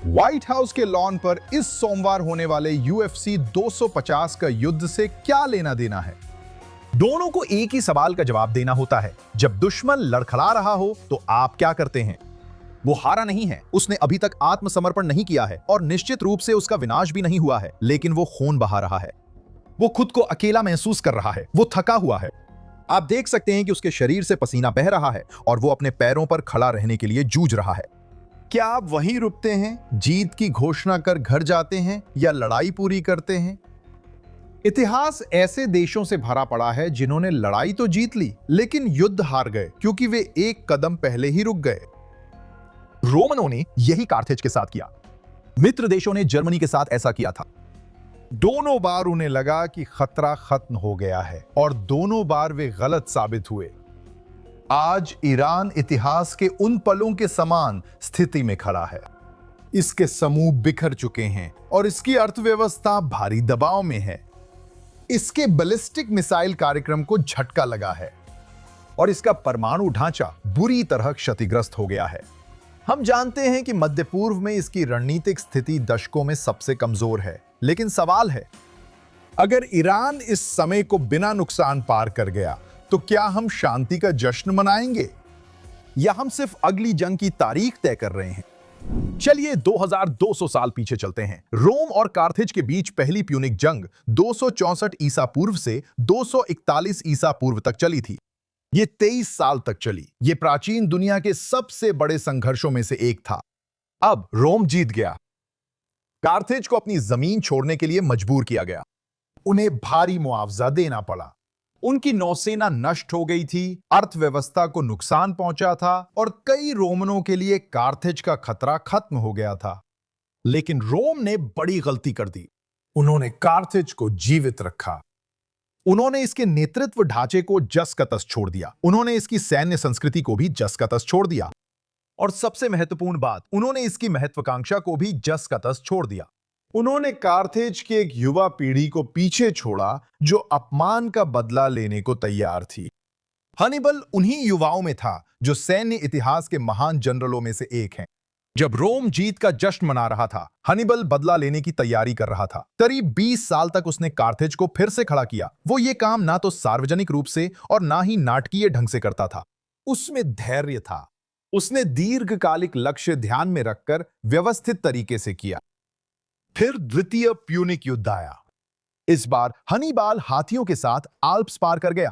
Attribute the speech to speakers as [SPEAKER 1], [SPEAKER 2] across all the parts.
[SPEAKER 1] White house के lawn पर इस सोमवार होने वाले UFC 250 का युद्ध से क्या लेना देना है?
[SPEAKER 2] दोनों को एक ही सवाल का जवाब देना होता है। जब दुश्मन लड़खड़ा रहा हो तो आप क्या करते हैं? वो हारा नहीं है, उसने अभी तक आत्मसमर्पण नहीं किया है और निश्चित रूप से उसका विनाश भी नहीं हुआ है, लेकिन वो खून बहा रहा है। वो खुद को अकेला महसूस कर रहा है, वो थका हुआ है। आप देख सकते हैं कि उसके शरीर से पसीना बह रहा है और वो अपने पैरों पर खड़ा रहने के लिए जूझ रहा है।
[SPEAKER 1] क्या आप वहीं रुकते हैं, जीत की घोषणा कर घर जाते हैं या लड़ाई पूरी करते हैं? इतिहास ऐसे देशों से भरा पड़ा है जिन्होंने लड़ाई तो जीत ली लेकिन युद्ध हार गए क्योंकि वे एक कदम पहले ही रुक गए।
[SPEAKER 2] रोमनों ने यही कार्थेज के साथ किया। मित्र देशों ने जर्मनी के साथ ऐसा किया था।
[SPEAKER 1] दोनों बार उन्हें लगा कि खतरा खत्म हो गया है और दोनों बार वे गलत साबित हुए। आज ईरान इतिहास के उन पलों के समान स्थिति में खड़ा है। इसके समूह बिखर चुके हैं और इसकी अर्थव्यवस्था भारी दबाव में है। इसके बैलिस्टिक मिसाइल कार्यक्रम को झटका लगा है
[SPEAKER 2] और इसका परमाणु ढांचा बुरी तरह क्षतिग्रस्त हो गया है। हम जानते हैं कि मध्य पूर्व में इसकी रणनीतिक स्थिति दशकों में सबसे कमजोर है, लेकिन सवाल है,
[SPEAKER 1] अगर ईरान इस समय को बिना नुकसान पार कर गया तो क्या हम शांति का जश्न मनाएंगे
[SPEAKER 2] या हम सिर्फ अगली जंग की तारीख तय कर रहे हैं? चलिए 2200 साल पीछे चलते हैं। रोम और कार्थेज के बीच पहली प्यूनिक जंग 264 ईसा पूर्व से 241 ईसा पूर्व तक चली थी। ये 23 साल तक चली। ये प्राचीन दुनिया के सबसे बड़े संघर्षों में से एक था। अब रोम जीत गया। कार्थेज को अपनी जमीन छोड़ने के लिए मजबूर किया गया।
[SPEAKER 1] उन्हें भारी मुआवजा देना पड़ा।
[SPEAKER 2] उनकी नौसेना नष्ट हो गई थी,
[SPEAKER 1] अर्थव्यवस्था को नुकसान पहुंचा था और कई रोमनों के लिए कार्थेज का खतरा खत्म हो गया था।
[SPEAKER 2] लेकिन रोम ने बड़ी गलती कर दी।
[SPEAKER 1] उन्होंने कार्थेज को जीवित रखा।
[SPEAKER 2] उन्होंने इसके नेतृत्व ढांचे को जस का तस छोड़ दिया। उन्होंने इसकी सैन्य संस्कृति को भी जस का तस छोड़ दिया। और सबसे महत्वपूर्ण बात, उन्होंने इसकी महत्वाकांक्षा को भी जस का तस छोड़ दिया।
[SPEAKER 1] उन्होंने कार्थेज की एक युवा पीढ़ी को पीछे छोड़ा जो अपमान का बदला लेने को तैयार थी।
[SPEAKER 2] हनिबल उन्हीं युवाओं में था जो सैन्य इतिहास के महान जनरलों में से एक हैं। जब रोम जीत का जश्न मना रहा था, हनिबल बदला लेने की तैयारी कर रहा था। करीब 20 साल तक उसने कार्थेज को फिर से खड़ा किया। वो ये काम ना तो सार्वजनिक रूप से और ना ही नाटकीय ढंग से करता था। उसमें धैर्य था। उसने दीर्घकालिक लक्ष्य ध्यान में रखकर व्यवस्थित तरीके से किया। फिर द्वितीय प्यूनिक युद्ध आया। इस बार हनीबाल हाथियों के साथ आल्प्स पार कर गया।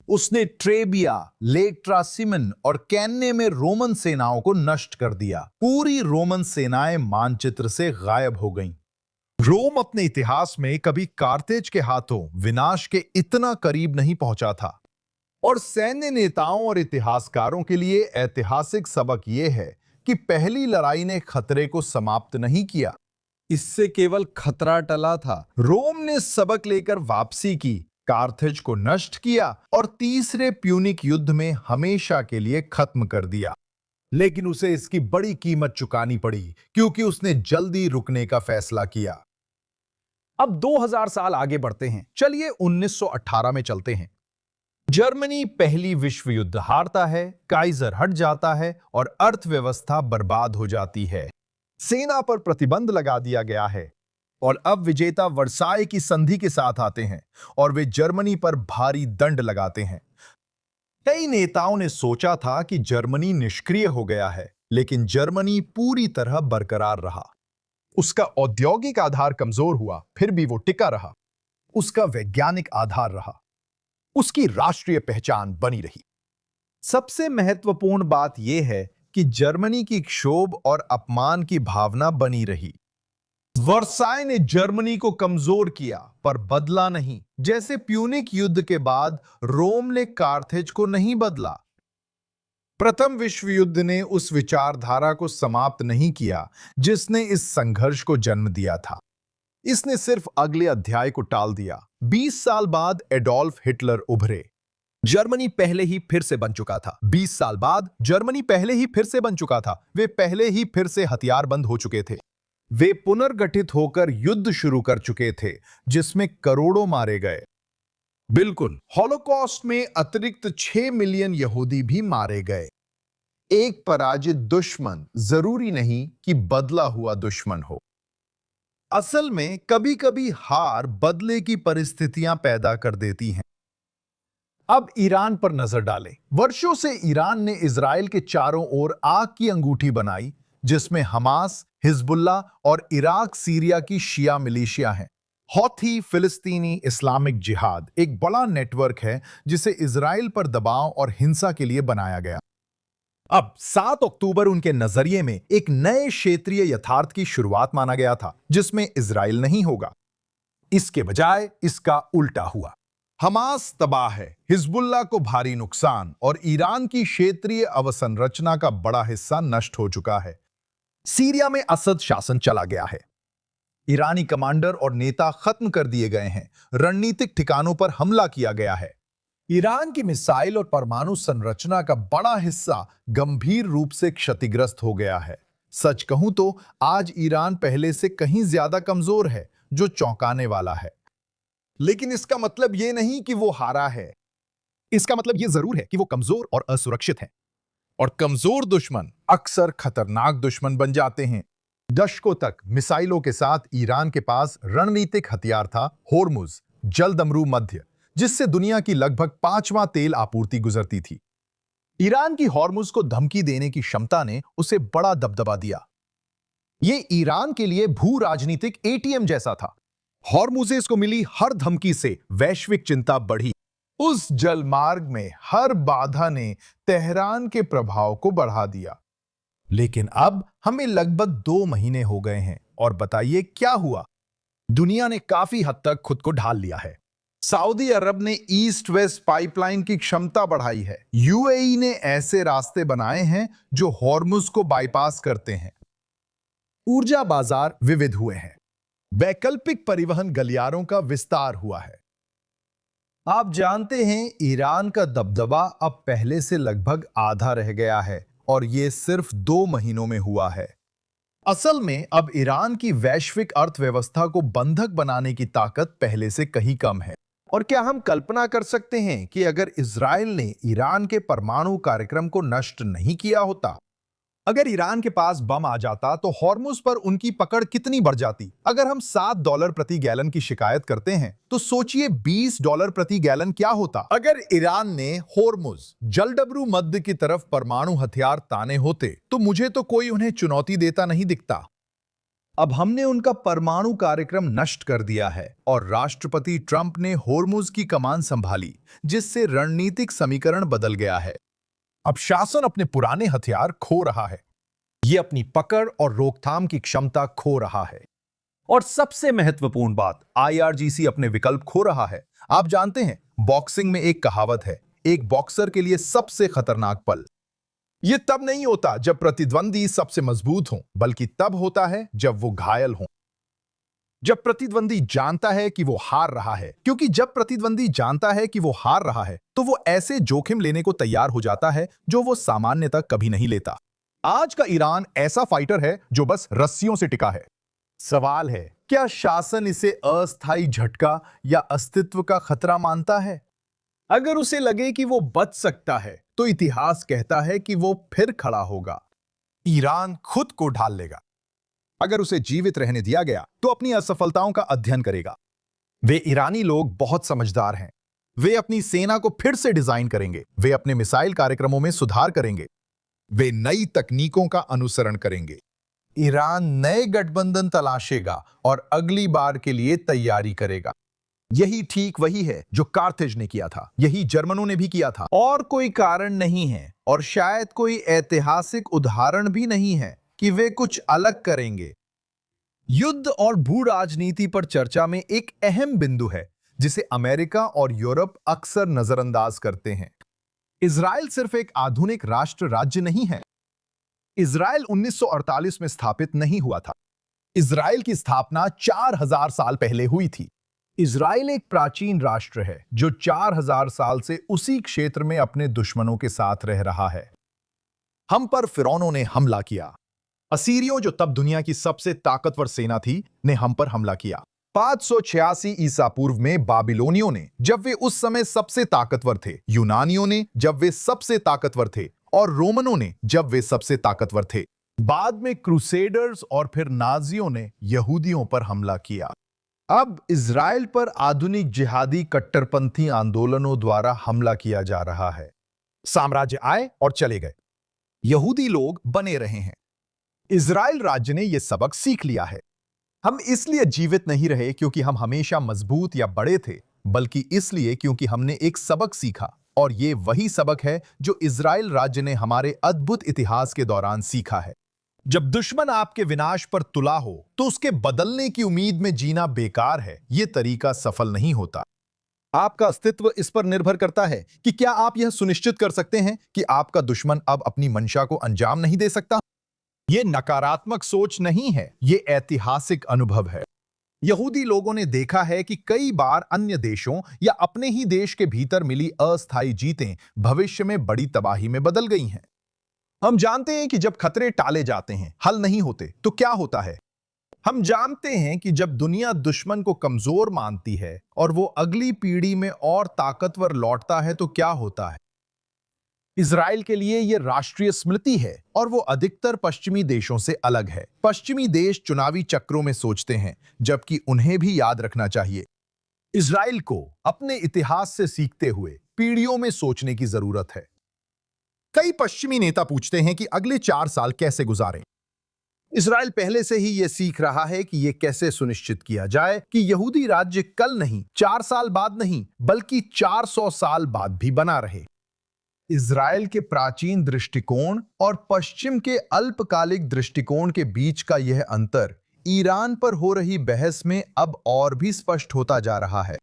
[SPEAKER 2] उसने ट्रेबिया, लेक ट्रासिमन और कैन्ने में रोमन सेनाओं को नष्ट कर दिया। पूरी रोमन सेनाएं मानचित्र से गायब हो गईं। रोम अपने इतिहास में कभी कार्थेज के हाथों विनाश के इतना करीब नहीं पहुंचा था।
[SPEAKER 1] और सैन्य नेताओं और इतिहासकारों के लिए ऐतिहासिक सबक यह है कि पहली लड़ाई ने खतरे को समाप्त नहीं किया, इससे केवल खतरा टला था। रोम ने सबक लेकर वापसी की, कार्थेज को नष्ट किया और तीसरे प्यूनिक युद्ध में हमेशा के लिए खत्म कर दिया। लेकिन उसे इसकी बड़ी कीमत चुकानी पड़ी क्योंकि उसने जल्दी रुकने का फैसला किया।
[SPEAKER 2] अब 2000 साल आगे बढ़ते हैं। चलिए 1918 में चलते हैं।
[SPEAKER 1] जर्मनी पहली विश्व युद्ध हारता है, काइजर हट जाता है और अर्थव्यवस्था बर्बाद हो जाती है।
[SPEAKER 2] सेना पर प्रतिबंध लगा दिया गया है और अब विजेता वर्साय की संधि के साथ आते हैं और वे जर्मनी पर भारी दंड लगाते हैं।
[SPEAKER 1] कई नेताओं ने सोचा था कि जर्मनी निष्क्रिय हो गया है, लेकिन जर्मनी पूरी तरह बरकरार रहा।
[SPEAKER 2] उसका औद्योगिक आधार कमजोर हुआ, फिर भी वो टिका रहा। उसका वैज्ञानिक आधार रहा। उसकी राष्ट्रीय पहचान बनी रही।
[SPEAKER 1] सबसे महत्वपूर्ण बात यह है कि जर्मनी की क्षोभ और अपमान की भावना बनी रही। वर्साय ने जर्मनी को कमजोर किया पर बदला नहीं। जैसे प्यूनिक युद्ध के बाद रोम ने कार्थेज को नहीं बदला। प्रथम विश्व युद्ध ने उस विचारधारा को समाप्त नहीं किया जिसने इस संघर्ष को जन्म दिया था। इसने सिर्फ अगले अध्याय को टाल दिया। 20 साल बाद एडोल्फ हिटलर उभरे।
[SPEAKER 2] जर्मनी पहले ही फिर से बन चुका था। 20 साल बाद जर्मनी पहले ही फिर से बन चुका था। वे पहले ही फिर से हथियारबंद हो चुके थे।
[SPEAKER 1] वे पुनर्गठित होकर युद्ध शुरू कर चुके थे जिसमें करोड़ों मारे गए। बिल्कुल, हॉलोकॉस्ट में अतिरिक्त 6 मिलियन यहूदी भी मारे गए। एक पराजित दुश्मन जरूरी नहीं कि बदला हुआ दुश्मन हो। असल में कभी कभी हार बदले की परिस्थितियां पैदा कर देती हैं। अब ईरान पर नजर डालें। वर्षों से ईरान ने इजराइल के चारों ओर आग की अंगूठी बनाई, जिसमें हमास, हिजबुल्ला और इराक सीरिया की शिया मिलिशिया हैं। हौथी फिलिस्तीनी इस्लामिक जिहाद एक बड़ा नेटवर्क है जिसे इजराइल पर दबाव और हिंसा के लिए बनाया गया। अब 7 अक्टूबर उनके नजरिए में एक नए क्षेत्रीय यथार्थ की शुरुआत माना गया था, जिसमें इजराइल नहीं होगा। इसके बजाय इसका उल्टा हुआ। हमास तबाह है, हिजबुल्ला को भारी नुकसान और ईरान की क्षेत्रीय अवसंरचना का बड़ा हिस्सा नष्ट हो चुका है। सीरिया में असद शासन चला गया है। ईरानी कमांडर और नेता खत्म कर दिए गए हैं। रणनीतिक ठिकानों पर हमला किया गया है। ईरान की मिसाइल और परमाणु संरचना का बड़ा हिस्सा गंभीर रूप से क्षतिग्रस्त हो गया है। सच कहूं तो आज ईरान पहले से कहीं ज्यादा कमजोर है, जो चौंकाने वाला है। लेकिन इसका मतलब यह नहीं कि वो हारा है। इसका मतलब यह जरूर है कि वो कमजोर और असुरक्षित है। और कमजोर दुश्मन अक्सर खतरनाक दुश्मन बन जाते हैं। दशकों तक मिसाइलों के साथ ईरान के पास रणनीतिक हथियार था होर्मुज, जलदमरू मध्य, जिससे दुनिया की लगभग 5वां तेल आपूर्ति गुजरती थी। ईरान की होर्मुज को धमकी देने की क्षमता ने उसे बड़ा दबदबा दिया। यह ईरान के लिए भू राजनीतिक एटीएम जैसा था। हॉर्मुजेस को मिली हर धमकी से वैश्विक चिंता बढ़ी। उस जलमार्ग में हर बाधा ने तेहरान के प्रभाव को बढ़ा दिया। लेकिन अब हमें लगभग 2 महीने हो गए हैं और बताइए क्या हुआ। दुनिया ने काफी हद तक खुद को ढाल लिया है। सऊदी अरब ने ईस्ट वेस्ट पाइपलाइन की क्षमता बढ़ाई है। यूएई ने ऐसे रास्ते बनाए हैं जो हॉर्मुज को बाईपास करते हैं। ऊर्जा बाजार विविध हुए हैं। वैकल्पिक परिवहन गलियारों का विस्तार हुआ है। आप जानते हैं, ईरान का दबदबा अब पहले से लगभग आधा रह गया है और यह सिर्फ 2 महीनों में हुआ है। असल में अब ईरान की वैश्विक अर्थव्यवस्था को बंधक बनाने की ताकत पहले से कहीं कम है। और क्या हम कल्पना कर सकते हैं कि अगर इजराइल ने ईरान के परमाणु कार्यक्रम को नष्ट नहीं किया होता, अगर ईरान के पास बम आ जाता तो हॉर्मुज पर उनकी पकड़ कितनी बढ़ जाती। अगर हम $7 प्रति गैलन की शिकायत करते हैं तो सोचिए $20 प्रति गैलन क्या होता अगर ईरान ने हॉर्मुज, जलडबरू मध्य की तरफ परमाणु हथियार ताने होते। तो मुझे तो कोई उन्हें चुनौती देता नहीं दिखता। अब हमने उनका परमाणु कार्यक्रम नष्ट कर दिया है और राष्ट्रपति ट्रंप ने हॉर्मुज की कमान संभाली, जिससे रणनीतिक समीकरण बदल गया है। अब शासन अपने पुराने हथियार खो रहा है। यह अपनी पकड़ और रोकथाम की क्षमता खो रहा है। और सबसे महत्वपूर्ण बात, आईआरजीसी अपने विकल्प खो रहा है। आप जानते हैं, बॉक्सिंग में एक कहावत है, एक बॉक्सर के लिए सबसे खतरनाक पल यह तब नहीं होता जब प्रतिद्वंदी सबसे मजबूत हो, बल्कि तब होता है जब वो घायल हो। जब प्रतिद्वंदी जानता है कि वो हार रहा है, क्योंकि जब प्रतिद्वंदी जानता है कि वो हार रहा है तो वो ऐसे जोखिम लेने को तैयार हो जाता है जो वो सामान्यतः कभी नहीं लेता। आज का ईरान ऐसा फाइटर है जो बस रस्सियों से टिका है। सवाल है, क्या शासन इसे अस्थायी झटका या अस्तित्व का खतरा मानता है? अगर उसे लगे कि वो बच सकता है तो इतिहास कहता है कि वो फिर खड़ा होगा। ईरान खुद को ढाल लेगा। अगर उसे जीवित रहने दिया गया तो अपनी असफलताओं का अध्ययन करेगा। वे ईरानी लोग बहुत समझदार हैं। वे अपनी सेना को फिर से डिजाइन करेंगे। वे अपने मिसाइल कार्यक्रमों में सुधार करेंगे। वे नई तकनीकों का अनुसरण करेंगे। ईरान नए गठबंधन तलाशेगा और अगली बार के लिए तैयारी करेगा। यही ठीक वही है जो कार्थेज ने किया था, यही जर्मनों ने भी किया था। और कोई कारण नहीं है और शायद कोई ऐतिहासिक उदाहरण भी नहीं है कि वे कुछ अलग करेंगे। युद्ध और भू राजनीति पर चर्चा में एक अहम बिंदु है जिसे अमेरिका और यूरोप अक्सर नजरअंदाज करते हैं। इजराइल सिर्फ एक आधुनिक राष्ट्र राज्य नहीं है। इजराइल 1948 में स्थापित नहीं हुआ था। इजराइल की स्थापना 4000 साल पहले हुई थी। इजराइल एक प्राचीन राष्ट्र है जो 4000 साल से उसी क्षेत्र में अपने दुश्मनों के साथ रह रहा है। हम पर फिरौनों ने हमला किया। असीरियों, जो तब दुनिया की सबसे ताकतवर सेना थी, ने हम पर हमला किया। 586 ईसा पूर्व में बाबिलोनियों ने, जब वे उस समय सबसे ताकतवर थे, यूनानियों ने, जब वे सबसे ताकतवर थे,
[SPEAKER 2] और रोमनों ने जब वे सबसे ताकतवर थे।
[SPEAKER 1] बाद में क्रूसेडर्स और फिर नाजियों ने यहूदियों पर हमला किया। अब इज़राइल पर आधुनिक जिहादी कट्टरपंथी आंदोलनों द्वारा हमला किया जा रहा है।
[SPEAKER 2] साम्राज्य आए और चले गए, यहूदी लोग बने रहे हैं। इज़राइल राज्य ने यह सबक सीख लिया है। हम इसलिए जीवित नहीं रहे क्योंकि हम हमेशा मजबूत या बड़े थे, बल्कि इसलिए क्योंकि हमने एक सबक सीखा, और ये वही सबक है जो इज़राइल राज्य ने हमारे अद्भुत इतिहास के दौरान सीखा है। जब दुश्मन आपके विनाश पर तुला हो तो उसके बदलने की उम्मीद में जीना बेकार है। यह तरीका सफल नहीं होता। आपका अस्तित्व इस पर निर्भर करता है कि क्या आप यह सुनिश्चित कर सकते हैं कि आपका दुश्मन अब अपनी मंशा को अंजाम नहीं दे सकता। यह नकारात्मक सोच नहीं है, यह ऐतिहासिक अनुभव है। यहूदी लोगों ने देखा है कि कई बार अन्य देशों या अपने ही देश के भीतर मिली अस्थायी जीतें भविष्य में बड़ी तबाही में बदल गई हैं। हम जानते हैं कि जब खतरे टाले जाते हैं, हल नहीं होते, तो क्या होता है। हम जानते हैं कि जब दुनिया दुश्मन को कमजोर मानती है और वो अगली पीढ़ी में और ताकतवर लौटता है तो क्या होता है। इज़राइल के लिए यह राष्ट्रीय स्मृति है और वो अधिकतर पश्चिमी देशों से अलग है। पश्चिमी देश चुनावी चक्रों में सोचते हैं, जबकि उन्हें भी याद रखना चाहिए, इज़राइल को अपने इतिहास से सीखते हुए पीढ़ियों में सोचने की जरूरत है। कई पश्चिमी नेता पूछते हैं कि अगले 4 साल कैसे गुजारें। इज़राइल पहले से ही यह सीख रहा है कि यह कैसे सुनिश्चित किया जाए कि यहूदी राज्य कल नहीं, 4 साल बाद नहीं, बल्कि 400 साल बाद भी बना रहे। इज़राइल के प्राचीन दृष्टिकोण और पश्चिम के अल्पकालिक दृष्टिकोण के बीच का यह अंतर ईरान पर हो रही बहस में अब और भी स्पष्ट होता जा रहा है।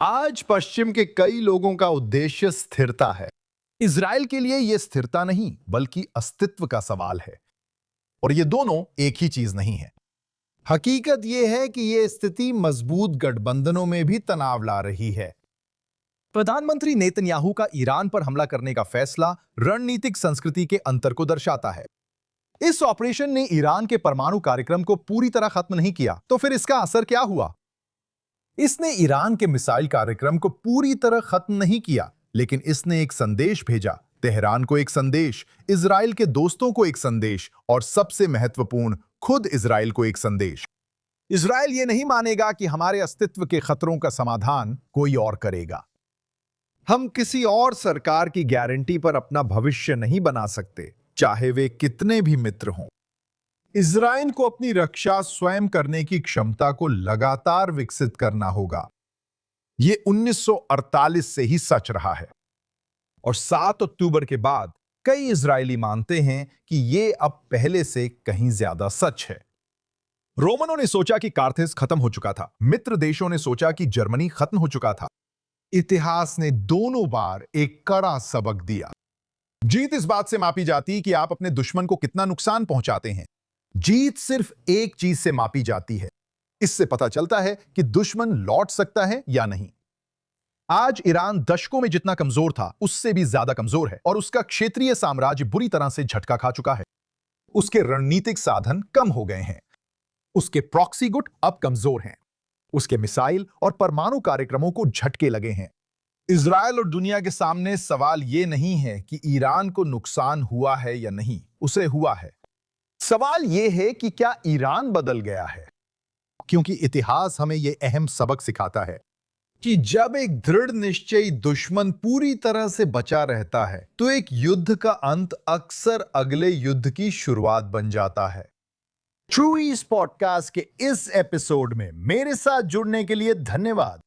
[SPEAKER 2] आज पश्चिम के कई लोगों का उद्देश्य स्थिरता है। इज़राइल के लिए यह स्थिरता नहीं, बल्कि अस्तित्व का सवाल है, और ये दोनों एक ही चीज नहीं है। हकीकत यह है कि यह स्थिति मजबूत गठबंधनों में भी तनाव ला रही है। प्रधानमंत्री नेतन्याहू का ईरान पर हमला करने का फैसला रणनीतिक संस्कृति के अंतर को दर्शाता है। इस ऑपरेशन ने ईरान के परमाणु कार्यक्रम को पूरी तरह खत्म नहीं किया, तो फिर इसका असर क्या हुआ। इसने ईरान के मिसाइल कार्यक्रम को पूरी तरह खत्म नहीं किया, लेकिन इसने एक संदेश भेजा, तेहरान को एक संदेश, इज़राइल के दोस्तों को एक संदेश, और सबसे महत्वपूर्ण, खुद इज़राइल को एक संदेश। इज़राइल यह नहीं मानेगा कि हमारे अस्तित्व के खतरों का समाधान कोई और करेगा। हम किसी और सरकार की गारंटी पर अपना भविष्य नहीं बना सकते, चाहे वे कितने भी मित्र हों। इज़राइल को अपनी रक्षा स्वयं करने की क्षमता को लगातार विकसित करना होगा। यह 1948 से ही सच रहा है, और 7 अक्टूबर के बाद कई इजरायली मानते हैं कि यह अब पहले से कहीं ज्यादा सच है। रोमनों ने सोचा कि कार्थेज खत्म हो चुका था, मित्र देशों ने सोचा कि जर्मनी खत्म हो चुका था। इतिहास ने दोनों बार एक कड़ा सबक दिया। जीत इस बात से मापी जाती कि आप अपने दुश्मन को कितना नुकसान पहुंचाते हैं। जीत सिर्फ एक चीज से मापी जाती है, इससे पता चलता है कि दुश्मन लौट सकता है या नहीं। आज ईरान दशकों में जितना कमजोर था, उससे भी ज्यादा कमजोर है, और उसका क्षेत्रीय साम्राज्य बुरी तरह से झटका खा चुका है। उसके रणनीतिक साधन कम हो गए हैं, उसके प्रॉक्सी गुट अब कमजोर हैं, उसके मिसाइल और परमाणु कार्यक्रमों को झटके लगे हैं। इजराइल और दुनिया के सामने सवाल यह नहीं है कि ईरान को नुकसान हुआ है या नहीं, उसे हुआ है। सवाल यह है कि क्या ईरान बदल गया है, क्योंकि इतिहास हमें यह अहम सबक सिखाता है कि जब एक दृढ़ निश्चयी दुश्मन पूरी तरह से बचा रहता है, तो एक युद्ध का अंत अक्सर अगले युद्ध की शुरुआत बन जाता है। ट्रू ईस्ट पॉडकास्ट के इस एपिसोड में मेरे साथ जुड़ने के लिए धन्यवाद।